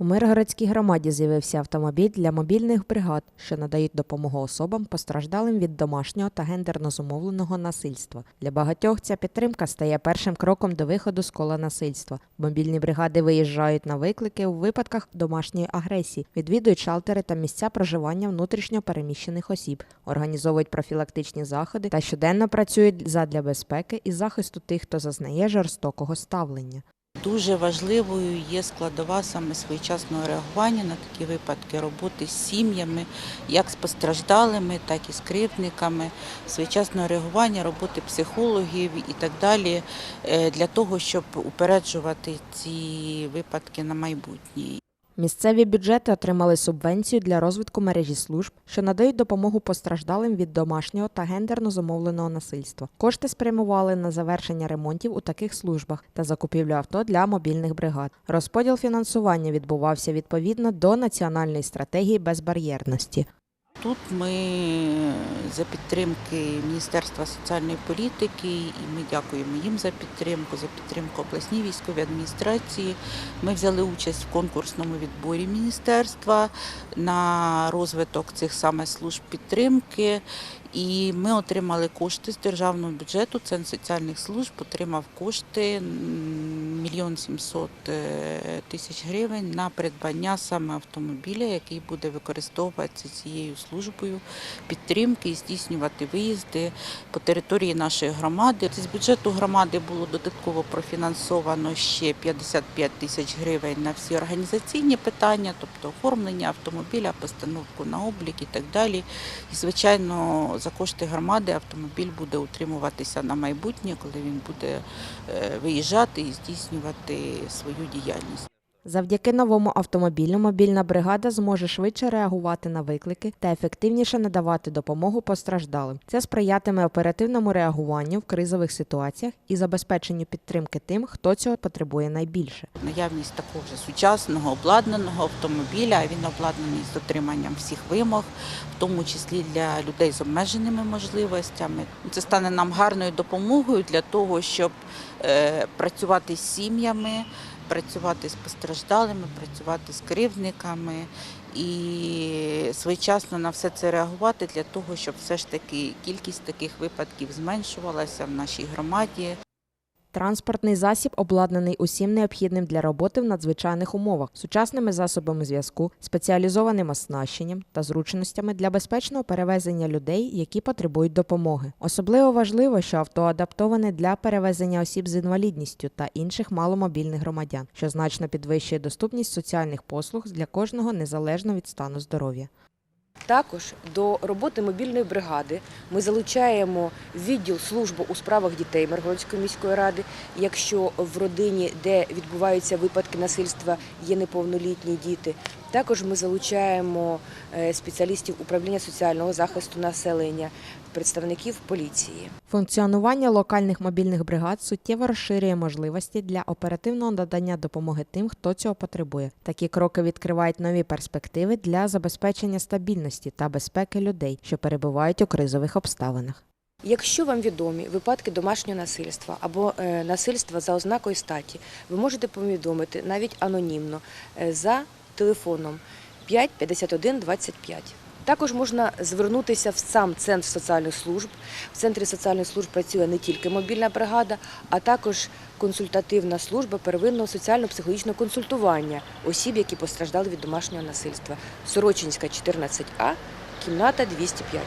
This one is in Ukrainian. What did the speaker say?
У Миргородській громаді з'явився автомобіль для мобільних бригад, що надають допомогу особам, постраждалим від домашнього та гендерно зумовленого насильства. Для багатьох ця підтримка стає першим кроком до виходу з кола насильства. Мобільні бригади виїжджають на виклики у випадках домашньої агресії, відвідують шелтери та місця проживання внутрішньо переміщених осіб, організовують профілактичні заходи та щоденно працюють задля безпеки і захисту тих, хто зазнає жорстокого ставлення. Дуже важливою є складова саме своєчасного реагування на такі випадки, роботи з сім'ями, як з постраждалими, так і з кривдниками, своєчасного реагування, роботи психологів і так далі, для того, щоб упереджувати ці випадки на майбутнє. Місцеві бюджети отримали субвенцію для розвитку мережі служб, що надають допомогу постраждалим від домашнього та гендерно зумовленого насильства. Кошти спрямували на завершення ремонтів у таких службах та закупівлю авто для мобільних бригад. Розподіл фінансування відбувався відповідно до національної стратегії безбар'єрності. Тут ми за підтримки Міністерства соціальної політики, і ми дякуємо їм за підтримку обласній військовій адміністрації. Ми взяли участь в конкурсному відборі міністерства на розвиток цих саме служб підтримки. І ми отримали кошти з державного бюджету, Центр соціальних служб отримав кошти 1 700 000 гривень на придбання саме автомобіля, який буде використовуватися цією службою підтримки і здійснювати виїзди по території нашої громади. З бюджету громади було додатково профінансовано ще 55 000 гривень на всі організаційні питання, тобто оформлення автомобіля, постановку на облік і так далі. І, звичайно, за кошти громади автомобіль буде утримуватися на майбутнє, коли він буде виїжджати і здійснювати свою діяльність. Завдяки новому автомобілю мобільна бригада зможе швидше реагувати на виклики та ефективніше надавати допомогу постраждалим. Це сприятиме оперативному реагуванню в кризових ситуаціях і забезпеченню підтримки тим, хто цього потребує найбільше. Наявність такого вже сучасного обладнаного автомобіля, він обладнаний з дотриманням всіх вимог, в тому числі для людей з обмеженими можливостями. Це стане нам гарною допомогою для того, щоб працювати з сім'ями, працювати з постраждалими, працювати з кривдниками і своєчасно на все це реагувати для того, щоб все ж таки кількість таких випадків зменшувалася в нашій громаді. Транспортний засіб обладнаний усім необхідним для роботи в надзвичайних умовах, сучасними засобами зв'язку, спеціалізованим оснащенням та зручностями для безпечного перевезення людей, які потребують допомоги. Особливо важливо, що авто адаптоване для перевезення осіб з інвалідністю та інших маломобільних громадян, що значно підвищує доступність соціальних послуг для кожного незалежно від стану здоров'я. Також до роботи мобільної бригади ми залучаємо відділ служби у справах дітей Миргородської міської ради. Якщо в родині, де відбуваються випадки насильства, є неповнолітні діти. Також ми залучаємо спеціалістів управління соціального захисту населення, представників поліції. Функціонування локальних мобільних бригад суттєво розширює можливості для оперативного надання допомоги тим, хто цього потребує. Такі кроки відкривають нові перспективи для забезпечення стабільності та безпеки людей, що перебувають у кризових обставинах. Якщо вам відомі випадки домашнього насильства або насильства за ознакою статі, ви можете повідомити навіть анонімно за телефоном 5 51 25. Також можна звернутися в сам Центр соціальних служб. В Центрі соціальних служб працює не тільки мобільна бригада, а також консультативна служба первинного соціально-психологічного консультування осіб, які постраждали від домашнього насильства. Сорочинська, 14А, кімната 205.